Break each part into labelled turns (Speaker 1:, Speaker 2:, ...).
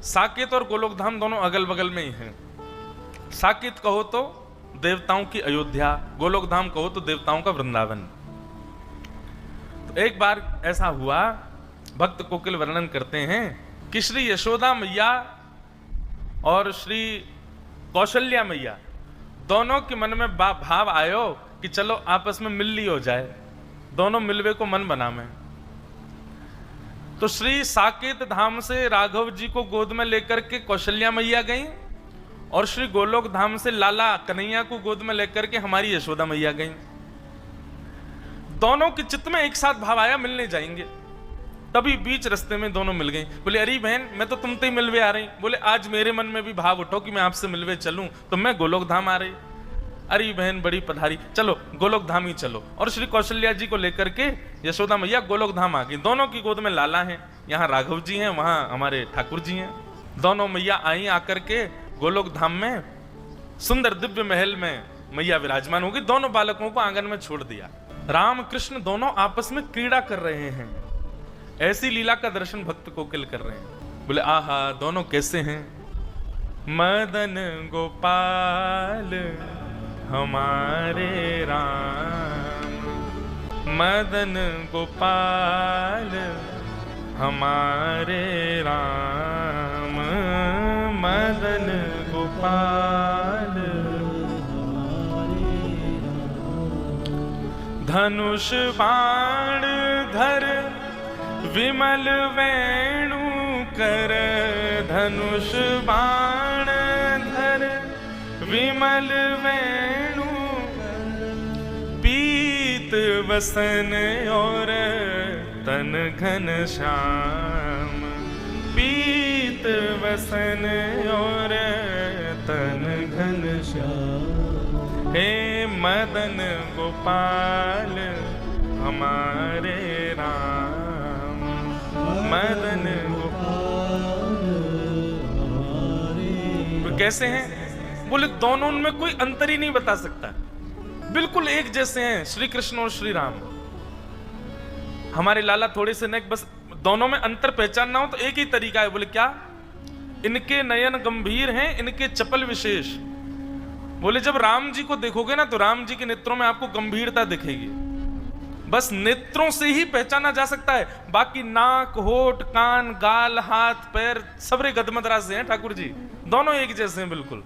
Speaker 1: साकेत और गोलोकधाम दोनों अगल बगल में ही हैं। साकेत कहो तो देवताओं की अयोध्या, गोलोकधाम कहो तो देवताओं का वृंदावन। तो एक बार ऐसा हुआ, भक्त कोकिल वर्णन करते हैं कि श्री यशोदा मैया और श्री कौशल्या मैया दोनों के मन में भाव आयो कि चलो आपस में मिल ली हो जाए, दोनों मिलवे को मन बना में। तो श्री साकेत धाम से राघव जी को गोद में लेकर के कौशल्या मैया गई और श्री गोलोक धाम से लाला कन्हैया को गोद में लेकर के हमारी यशोदा मैया गई। दोनों के चित्त में एक साथ भाव आया मिलने जाएंगे। तभी बीच रास्ते में दोनों मिल गई। बोले अरे बहन मैं तो तुमसे ही मिलवे आ रही। बोले आज मेरे मन में भी भाव उठो कि मैं आपसे मिलवे चलूं, तो मैं गोलोक धाम आ रही। अरे बहन बड़ी पधारी, चलो गोलोक धाम ही चलो। और श्री कौशल्या जी को लेकर के यशोदा मैया गोलोक धाम आ गई। दोनों की गोद में लाला है, यहाँ राघव जी हैं, वहां हमारे ठाकुर जी हैं। दोनों मैया आई आकर के गोलोक धाम में सुंदर दिव्य महल में मैया विराजमान होगी। दोनों बालकों को आंगन में छोड़ दिया। राम कृष्ण दोनों आपस में क्रीड़ा कर रहे हैं। ऐसी लीला का दर्शन भक्त कोकिल कर रहे हैं। बोले आहा दोनों कैसे हैं। मदन गोपाल हमारे राम, मदन गोपाल हमारे राम, मदन गोपाल धनुष बाण धर विमल वेणु कर, धनुष बाण धर विमल वेणु पीत वसन और तन घन श्याम, पीत वसन और तन घन श्याम। हे मदन गोपाल हमारे राम, मदन गोपाल हमारे। कैसे हैं? बोले दोनों उनमें कोई अंतर ही नहीं बता सकता, बिल्कुल एक जैसे हैं श्री कृष्ण और श्री राम। हमारे लाला थोड़े से नेक, बस दोनों में अंतर पहचानना हो तो एक ही तरीका है। बोले क्या? इनके नयन गंभीर हैं, इनके चपल विशेष। बोले जब राम जी को देखोगे ना तो राम जी के नेत्रों में आपको गंभीरता दिखेगी। बस नेत्रों से ही पहचाना जा सकता है, बाकी नाक होठ कान गाल हाथ पैर सबरे गदमदरा से हैं ठाकुर जी। दोनों एक जैसे हैं, बिल्कुल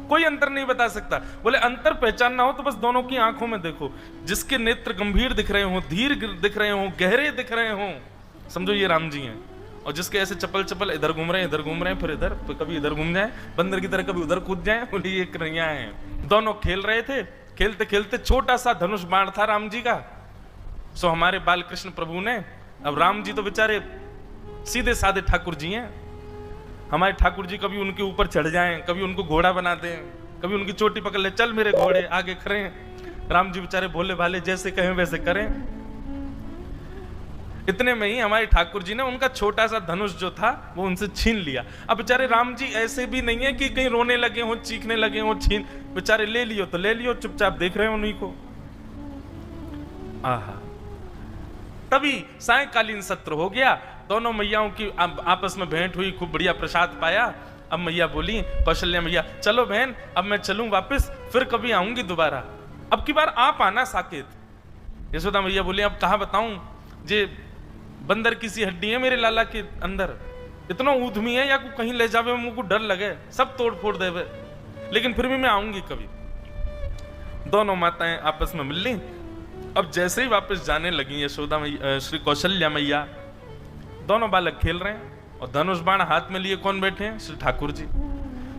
Speaker 1: कोई अंतर नहीं बता सकता। बोले अंतर पहचानना हो तो बस दोनों की आंखों में देखो। जिसके नेत्र गंभीर दिख रहे हो, धीर दिख रहे हो, गहरे दिख रहे हो, समझो ये राम जी हैं। और जिसके ऐसे चपल चपल इधर घूम रहे हैं फिर इधर, तो कभी इधर घूम जाए बंदर की तरह, कभी उधर कूद जाए, बोले ये कन्हैया हैं। दोनों खेल रहे थे। खेलते खेलते छोटा सा धनुष बाण था राम जी का। सो हमारे बाल कृष्ण प्रभु ने, अब राम जी तो बेचारे सीधे साधे ठाकुर जी हैं। हमारे ठाकुर जी कभी उनके ऊपर चढ़ जाएं, कभी उनको घोड़ा बना दें, कभी उनकी चोटी पकड़ ले, चल मेरे घोड़े आगे खड़े हैं। राम जी बेचारे भोले भाले, जैसे कहें वैसे करें। इतने में ही हमारे ठाकुर जी ने उनका छोटा सा धनुष जो था वो उनसे छीन लिया। अब बेचारे राम जी ऐसे भी नहीं है कि कहीं रोने लगे हो, चीखने लगे हो, छीन, बेचारे ले लियो तो ले लियो, चुपचाप देख रहे हो उन्हीं को। आहा, तभी सायंकालीन सत्र हो गया। दोनों मैयाओं की आपस में भेंट हुई, खूब बढ़िया प्रसाद पाया। अब मैया बोली, कौशल्या मैया चलो बहन अब मैं चलूं वापस, फिर कभी आऊंगी दोबारा, अब की बार आप आना साकेत। यशोदा मैया बोली अब कहाँ बताऊं, जे बंदर की सी हड्डी है मेरे लाला के अंदर, इतना ऊधमी है या को कहीं ले जावे मुझको डर लगे, सब तोड़ फोड़ देवे, लेकिन फिर भी मैं आऊंगी कभी। दोनों माताएं आपस में मिल ली। अब जैसे ही वापस जाने लगी यशोदा मैया, श्री कौशल्या मैया, दोनों बालक खेल रहे हैं और धनुष बाण हाथ में लिए कौन बैठे हैं? श्री ठाकुर जी।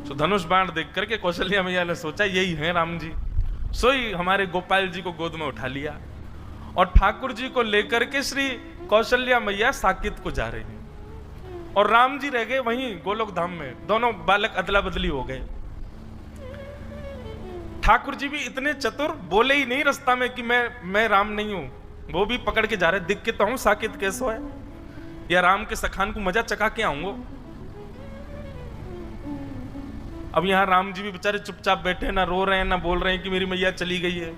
Speaker 1: तो धनुष बाण देख करके कौशल्या मैया ने सोचा यही है राम जी। सोई हमारे गोपाल जी को गोद में उठा लिया और ठाकुर जी को लेकर के श्री कौशल्या मैया साकेत को जा रही हैं और राम जी रह गए वहीं गोलोक धाम में। दोनों बालक अदला बदली हो गए। ठाकुर जी भी इतने चतुर, बोले ही नहीं रास्ता में कि मैं राम नहीं हूं, वो भी पकड़ के जा रहे, दिख के तो हूं साकेत कैसो है, या राम के सखान को मजा चका के आऊंगा। अब यहां राम जी भी बेचारे चुपचाप बैठे, ना रो रहे हैं ना बोल रहे हैं कि मेरी मैया चली गई है।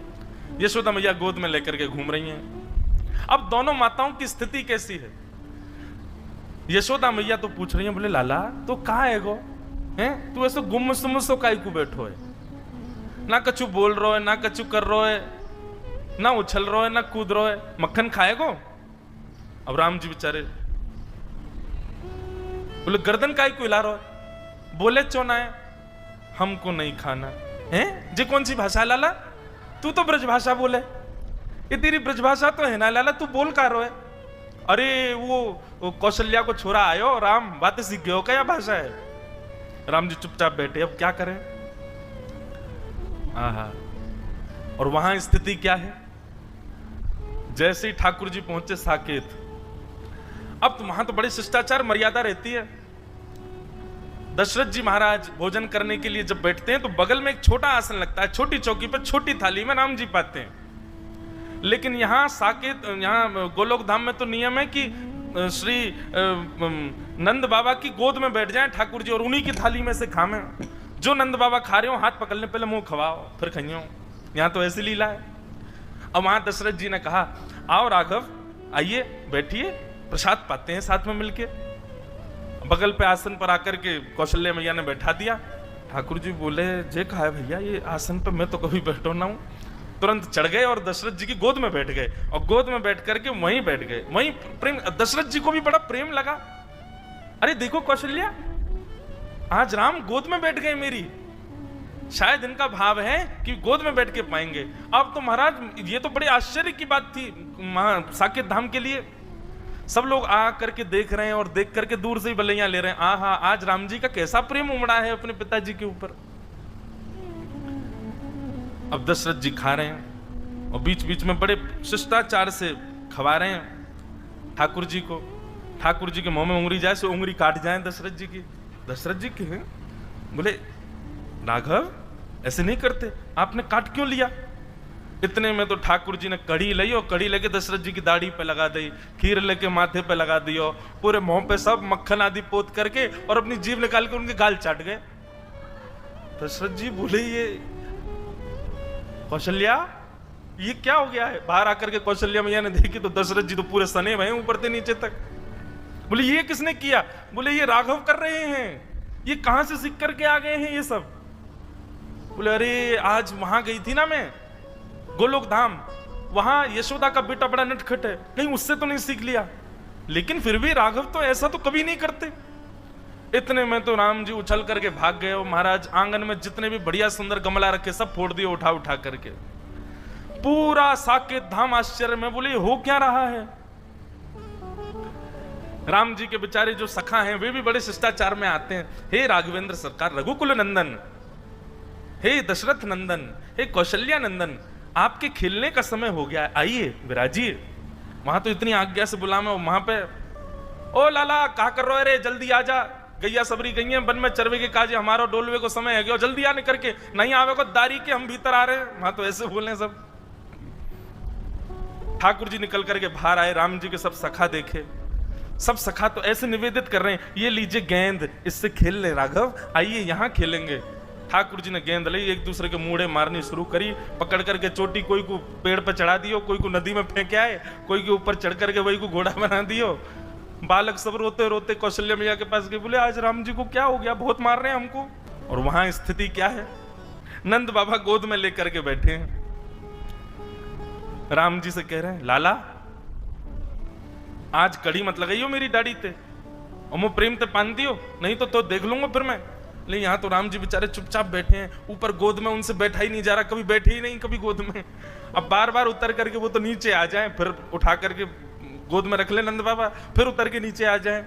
Speaker 1: यशोदा मैया गोद में लेकर के घूम रही हैं। अब दोनों माताओं की स्थिति कैसी है? यशोदा मैया तो पूछ रही है, बोले लाला तो कहाँ है गो, हैं तू ऐसे गुम सुम सो काई को बैठो है, ना कछु बोल रो है, ना कछु कर रो है, ना उछल रो है, ना कूद रो है, मक्खन खाएगो। अब राम जी बेचारे बोले गर्दन काई को हिला रो है, बोले चोना है हमको नहीं खाना है। जी कौन सी भाषा लाला, तू तो ब्रज भाषा बोले, ये तेरी ब्रज भाषा तो है ना लाला, तू बोल का रो है। अरे वो कौशल्या को छोरा आयो राम, बातें सीख गए हो क्या भाषा है। राम जी चुपचाप बैठे, अब क्या करें। आहा, और वहां स्थिति क्या है, जैसे ही ठाकुर जी पहुंचे साकेत, अब तो वहां तो बड़ी शिष्टाचार मर्यादा रहती है। दशरथ जी महाराज भोजन करने के लिए जब बैठते हैं तो बगल में एक छोटा आसन लगता है, छोटी चौकी पर छोटी थाली में राम जी पाते हैं। लेकिन यहाँ साकेत, यहाँ गोलोक धाम में तो नियम है कि श्री नंद बाबा की गोद में बैठ जाएं ठाकुर जी और उन्हीं की थाली में से खाएं। जो नंद बाबा खा रहे हो हाथ पकड़ने पहले मुंह खवाओ फिर खाइयो। यहाँ तो ऐसी लीला है। अब वहां दशरथ जी ने कहा आओ राघव आइए बैठिए, प्रसाद पाते हैं साथ में मिलके। बगल पे आसन पर आकर के कौशल्या मैया ने बैठा दिया। ठाकुर जी बोले जे कहा है भैया ये आसन पे मैं तो कभी बैठो ना हूं। तुरंत चढ़ गए और दशरथ जी की गोद में बैठ गए और गोद में बैठ करके वहीं बैठ गए। वहीं प्रेम, दशरथ जी को भी बड़ा प्रेम लगा। अरे देखो कौशल्या, आज राम गोद में बैठ गए मेरी, शायद इनका भाव है कि गोद में बैठ के पाएंगे। अब तो महाराज ये तो बड़े आश्चर्य की बात थी साकेत धाम के लिए। सब लोग आ करके देख रहे हैं और देख करके दूर से ही बलैया ले रहे हैं। आहा, आज राम जी का कैसा प्रेम उमड़ा है अपने पिताजी के ऊपर। अब दशरथ जी खा रहे हैं और बीच बीच में बड़े शिष्टाचार से खवा रहे हैं ठाकुर जी को। ठाकुर जी के मुंह में उंगली जाए सो उंगली काट जाए दशरथ जी की। दशरथ जी के बोले राघव ऐसे नहीं करते, आपने काट क्यों लिया। इतने में तो ठाकुर जी ने कड़ी ली और कड़ी लेके दशरथ जी की दाढ़ी पे लगा दी, खीर लेके माथे पे लगा दियो, पूरे मुंह पे सब मक्खन आदि पोत करके और अपनी जीभ निकाल के उनके गाल चाट गए। दशरथ जी बोले ये कौशल्या ये क्या हो गया है। बाहर आकर के कौशल्या मैया ने देखी तो दशरथ जी तो पूरे सने भये ऊपर से नीचे तक। बोले ये किसने किया। बोले ये राघव कर रहे हैं, ये कहां से सीख करके आ गए हैं ये सब। बोले अरे आज वहां गई थी ना मैं गोलोक धाम, वहां यशोदा का बेटा बड़ा नटखट है, कहीं उससे तो नहीं सीख लिया। लेकिन फिर भी राघव तो ऐसा तो कभी नहीं करते। इतने में तो राम जी उछल करके भाग गए और महाराज आंगन में जितने भी बढ़िया सुंदर गमला रखे सब फोड़ दिए उठा उठा करके। पूरा साकेत धाम आश्चर्य में, बोले हो क्या रहा है। राम जी के बेचारे जो सखा हैं वे भी बड़े शिष्टाचार में आते हैं। हे राघवेंद्र सरकार, रघुकुल नंदन, हे दशरथ नंदन, हे कौशल्या नंदन, आपके खेलने का समय हो गया है, आइए विराजिए। वहां तो इतनी आज्ञा से बुला में, वहां पे ओ लाला क्या कर रहे रे, जल्दी आ जा, गैया सबरी गई हैं वन में चरवे के काजे, हमारा डोलवे को समय है गया, जल्दी आने करके, नहीं आवे को दारी के हम भीतर आ रहे हैं। वहां तो ऐसे बोले सब। ठाकुर जी निकल करके बाहर आए, राम जी के सब सखा देखे, सब सखा तो ऐसे निवेदित कर रहे हैं ये लीजिए गेंद, इससे खेल ले राघव, आइए यहां खेलेंगे। ठाकुर जी ने गेंद ली, एक दूसरे के मुड़े मारनी शुरू करी, पकड़ करके चोटी कोई को पेड़ पर चढ़ा दियो, कोई को नदी में फेंक आए, कोई के ऊपर चढ़ करके वही को घोड़ा बना दियो। बालक सब रोते रोते कौशल्या मैया के पास गए, बोले आज राम जी को क्या हो गया, बहुत मार रहे हैं हमको। और वहां स्थिति क्या है, नंद बाबा गोद में लेकर के बैठे हैं, राम जी से कह रहे हैं लाला आज कड़ी मत लगाइयो मेरी दाढ़ी ते, और मैं प्रेम ते पान दियो, नहीं तो देख लूंगा फिर मैं। लेकिन यहाँ तो राम जी बेचारे चुपचाप बैठे हैं, ऊपर गोद में उनसे बैठा ही नहीं जा रहा, कभी बैठे ही नहीं कभी गोद में। अब बार बार उतर करके वो तो नीचे आ जाएं, फिर उठा करके गोद में रख ले नंद बाबा, फिर उतर के नीचे आ जाएं।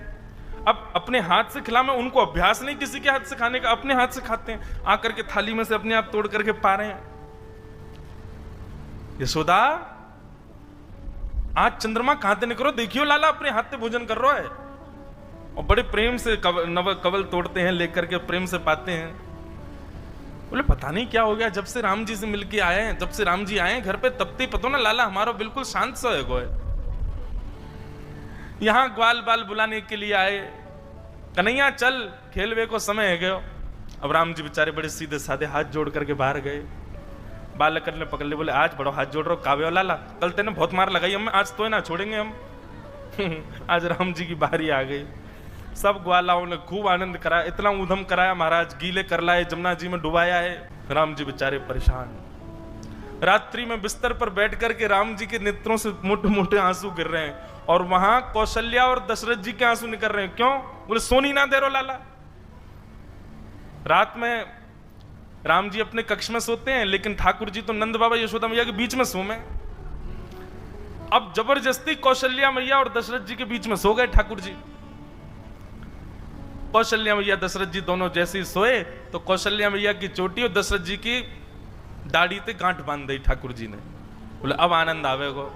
Speaker 1: अब अपने हाथ से खिला में उनको अभ्यास नहीं किसी के हाथ से खाने का, अपने हाथ से खाते हैं, आकर के थाली में से अपने आप तोड़ करके पा रहे हैं। यशोदा आज चंद्रमा कहां से निकलो, देखियो लाला अपने हाथ से भोजन कर रहा है। और बड़े प्रेम से नव कवल तोड़ते हैं, लेकर के प्रेम से पाते हैं। बोले पता नहीं क्या हो गया, जब से राम जी से मिलके आए हैं, जब से राम जी आए हैं घर पे, तब ते पतो ना लाला हमारा बिल्कुल शांत सा है। यहां ग्वाल बाल बुलाने के लिए आए, कन्हैया चल खेलवे को समय है गयो। अब राम जी बेचारे बड़े सीधे साधे हाथ जोड़ करके बाहर गए। बालक ने पकड़ ले, बोले आज बड़ो हाथ जोड़ रहा काव्य लाला, कल तेने बहुत मार लगाई हमें, आज तो ना छोड़ेंगे हम। आज राम जी की बारी आ गई। सब ग्वालाओं ने खूब आनंद कराया, इतना ऊधम कराया महाराज, गीले कर लाए, जमुना जी में डुबाया है। राम जी बेचारे परेशान। रात्रि में बिस्तर पर बैठ करके राम जी के नेत्रों से मोटे मोटे आंसू गिर रहे हैं, और वहां कौशल्या और दशरथ जी के आंसू निकल रहे हैं। क्यों? बोले सोनी ना दे रो लाला। रात में राम जी अपने कक्ष में सोते हैं, लेकिन ठाकुर जी तो नंद बाबा यशोदा मैया के बीच में सोए। अब जबरदस्ती कौशल्या मैया और दशरथ जी के बीच में सो गए ठाकुर जी। कौशल्या मैया दशरथ जी दोनों जैसे ही सोए तो कौशल्या मैया की चोटी और दशरथ जी की दाढ़ी पे गांठ बांध दी ठाकुर जी ने। बोले अब आनंद आवेगो।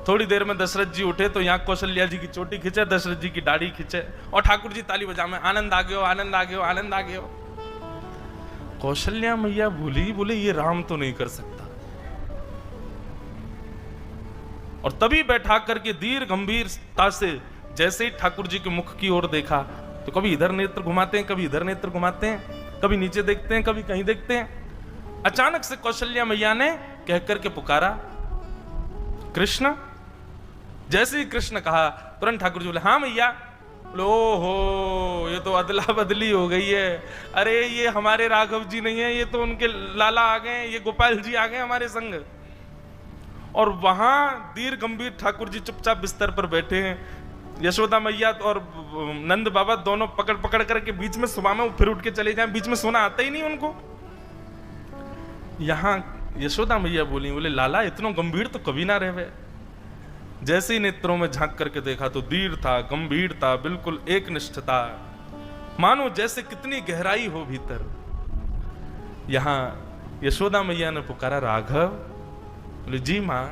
Speaker 1: थोड़ी देर में दशरथ जी उठे तो यहाँ कौशल्या जी की चोटी खींचे, दशरथ जी की दाढ़ी खींचे, और ठाकुर जी ताली बजा में आनंद आ गयो, आनंद आ गयो, आनंद आ गयो। कौशल्या मैया भूली, बोले ये राम तो नहीं कर सकता। और तभी बैठा करके धीर गंभीरता से जैसे ही ठाकुर जी के मुख की ओर देखा तो कभी इधर नेत्र घुमाते हैं, कभी इधर नेत्र घुमाते हैं, कभी नीचे देखते हैं, कभी कहीं देखते हैं। अचानक से कौशल्या मैया ने कह करके पुकारा, कृष्ण। जैसे ही कृष्ण कहा तुरंत ठाकुर जी बोले हाँ मैया। ओहो, ये तो अदला बदली हो गई है। अरे ये हमारे राघव जी नहीं है, ये तो उनके लाला आ गए, ये गोपाल जी आ गए हमारे संग। और वहां धीर गंभीर ठाकुर जी चुपचाप बिस्तर पर बैठे हैं। यशोदा मैया और नंद बाबा दोनों पकड़ पकड़ करके बीच में सुबह में फिर उठ के चले जाएं, बीच में सोना आता ही नहीं उनको। यहां यशोदा मैया बोली, बोले लाला इतना गंभीर तो कभी ना रहे। जैसे ही नेत्रों में झांक करके देखा तो धीर था, गंभीर था, बिल्कुल एक निष्ठता, मानो जैसे कितनी गहराई हो भीतर। यहां यशोदा मैया ने पुकारा राघव। बोले जी मां।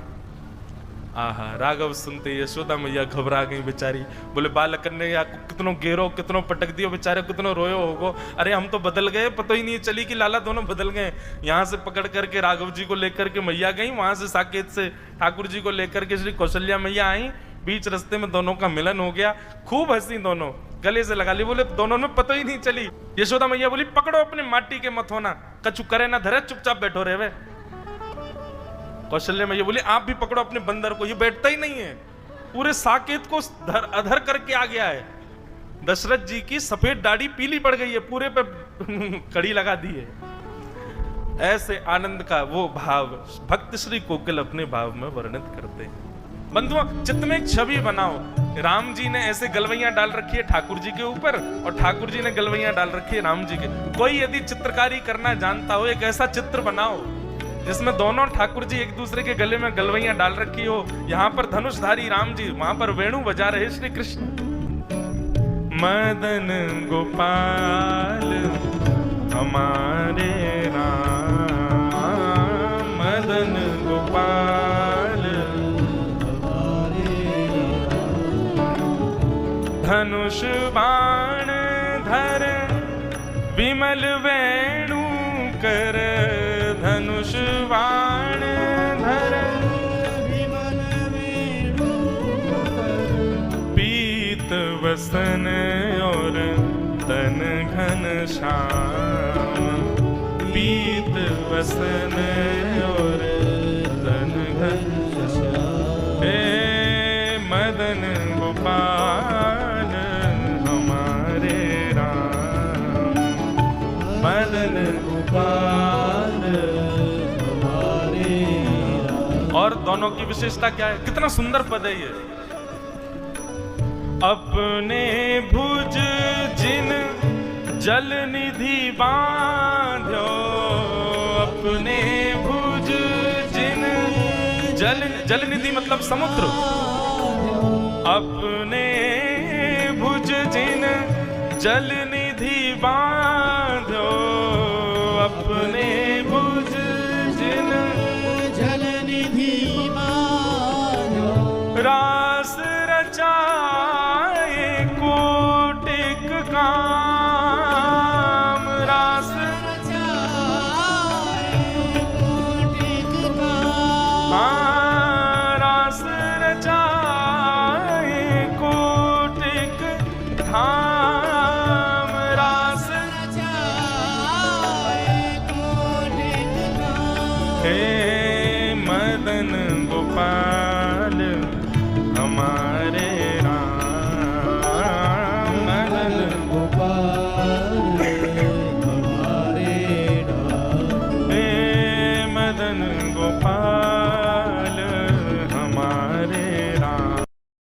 Speaker 1: आहा, राघव सुनते यशोदा मैया घबरा गई बेचारी। बोले बालक ने या कितनो गेरो, कितनो पटक दियो बेचारे, कितनो रोयो होगो। अरे हम तो बदल गए, पता ही नहीं चली कि लाला दोनों बदल गए। यहाँ से पकड़ करके राघव जी को लेकर के मैया गई, वहां से साकेत से ठाकुर जी को लेकर के श्री कौशल्या मैया आई। बीच रास्ते में दोनों का मिलन हो गया, खूब हंसी, दोनों गले से लगा ली। बोले दोनों में पता ही नहीं चली। यशोदा मैया बोली पकड़ो अपने माटी के मत होना, कछु करे ना धरे, चुपचाप बैठो रहे वे। कौशल्या मैया बोली आप भी पकड़ो अपने बंदर को, ये बैठता ही नहीं है, पूरे साकेत को अधर करके आ गया है। दशरथ जी की सफेद दाढ़ी पीली पड़ गई है, पूरे पे कड़ी लगा दी है। ऐसे आनंद का वो भाव भक्त श्री कोकिल अपने भाव में वर्णित करते हैं। बंधुओं, चित्त में एक छवि बनाओ। राम जी ने ऐसे गलवैयां डाल रखी है ठाकुर जी के ऊपर, और ठाकुर जी ने गलवैयां डाल रखी है राम जी के। कोई यदि चित्रकारी करना जानता हो, एक ऐसा चित्र बनाओ जिसमें दोनों ठाकुर जी एक दूसरे के गले में गलवैयां डाल रखी हो। यहाँ पर धनुषधारी राम जी, वहां पर वेणु बजा रहे श्री कृष्ण। मदन गोपाल हमारे राम, मदन गोपाल धनुष बाण धर विमल वेणु कर, धनुष बाण धर विमल वेणु कर, पीत वसन और तन घन श्याम, पीत वसन और तन घन श्याम। हे मदन गोपाल हमारे राम, मदन गोपाल हमारे राम। और दोनों की विशेषता क्या है? कितना सुंदर पद है ये। अपने भुज जिन जल निधि बांधो, अपने भुज जिन जल निधि मतलब समुद्र। अपने भुज जिन जल निधि बांधो, अपने भुज जिन जल निधि बांधो, रास रचाए कोटिक काम, रास रचाए कोटिक काम, रास रचाए कोटिक धाम, रास रचाए कोटिक धाम। हे मदन गोपाल हमारे